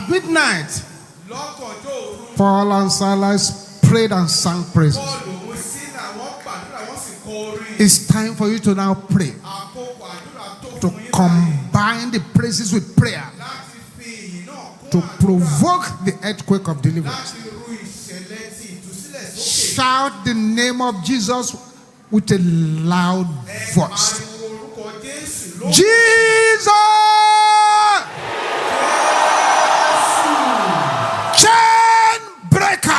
At midnight, Paul and Silas prayed and sang praises. It's time for you to now pray. To combine the praises with prayer. To provoke the earthquake of deliverance. Shout the name of Jesus with a loud voice. Jesus! Chain breaker!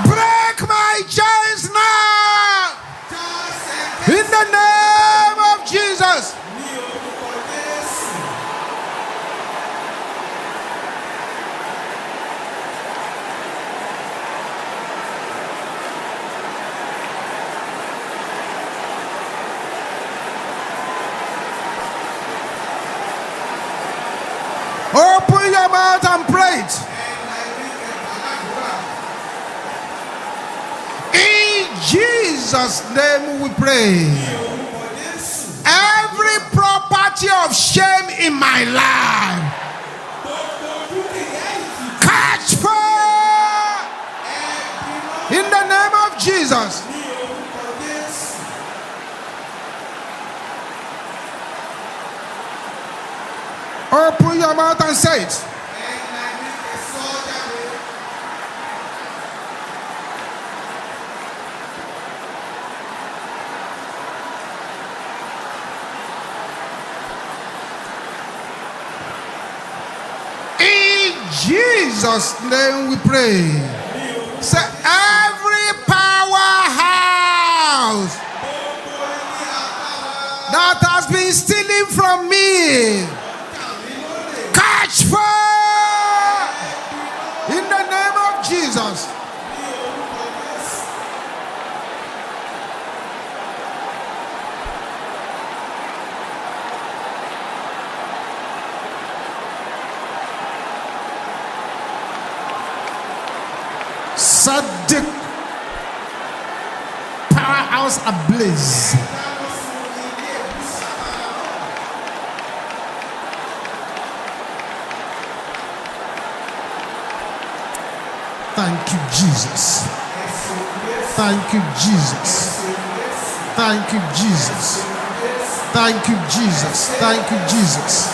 Break my chains now! In the name of Jesus! Open your mouth and pray it. In Jesus' name we pray. Every property of shame in my life, catch fire in the name of Jesus. Open your mouth and say it. In Jesus' name we pray. Say every powerhouse that has been stealing from me, catch fire in the name of Jesus. Set the powerhouse ablaze. Thank you, Jesus. Thank you, Jesus. Thank you, Jesus. Thank you, Jesus. Thank you, Jesus.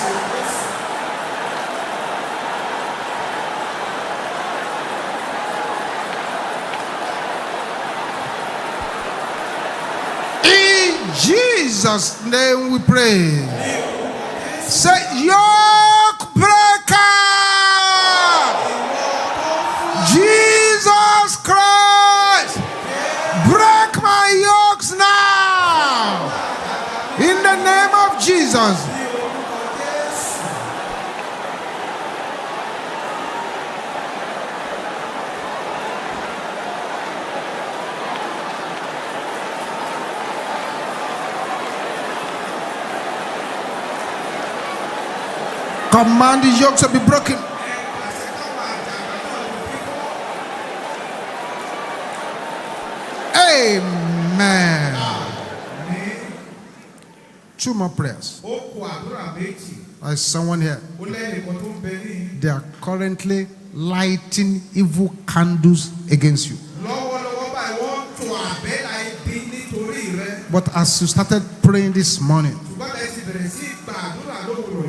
In Jesus' name we pray. Say, yoke breaker. Jesus Christ, break my yokes now in the name of Jesus. Command the yokes to be broken. Amen. Two more prayers. There's someone here. They are currently lighting evil candles against you. But as you started praying this morning,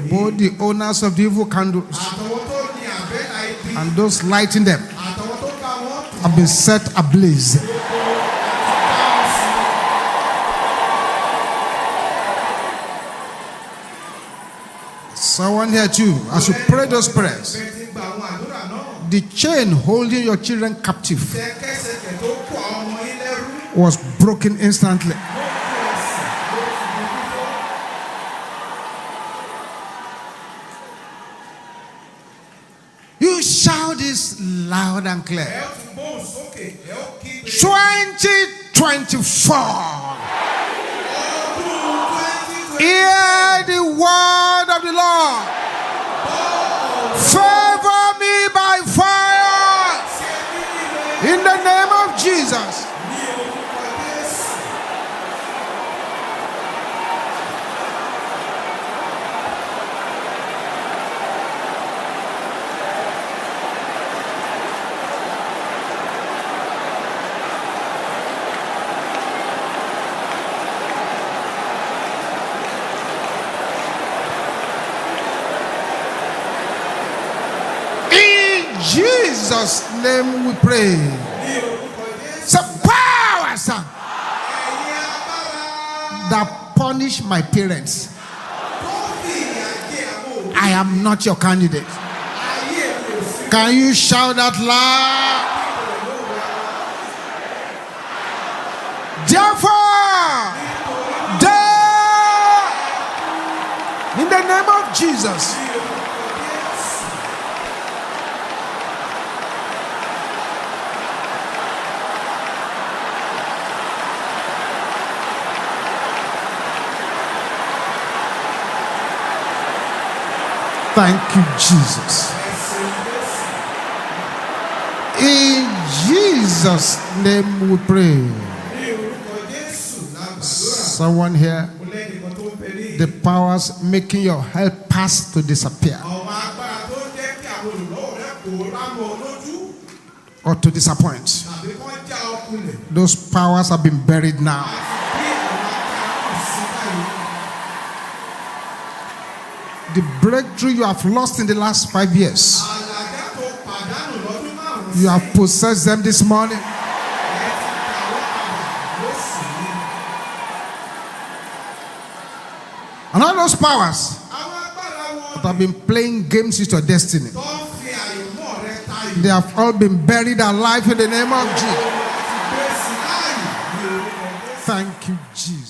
both the owners of the evil candles and those lighting them have been set ablaze. Someone here too, as you pray those prayers, the chain holding your children captive was broken instantly. You shout this loud and clear. 2024. Hear the word of the Lord. Favor me by fire in the name of Jesus. Jesus' name we pray. Some powers that punish my parents, I am not your candidate. Can you shout that loud? Therefore, in the name of Jesus. Thank you, Jesus. In Jesus' name we pray. Someone here, the powers making your help pass to disappear or to disappoint, those powers have been buried now. The breakthrough you have lost in the last 5 years, you have possessed them this morning. And all those powers that have been playing games with your destiny, they have all been buried alive in the name of Jesus. Thank you, Jesus.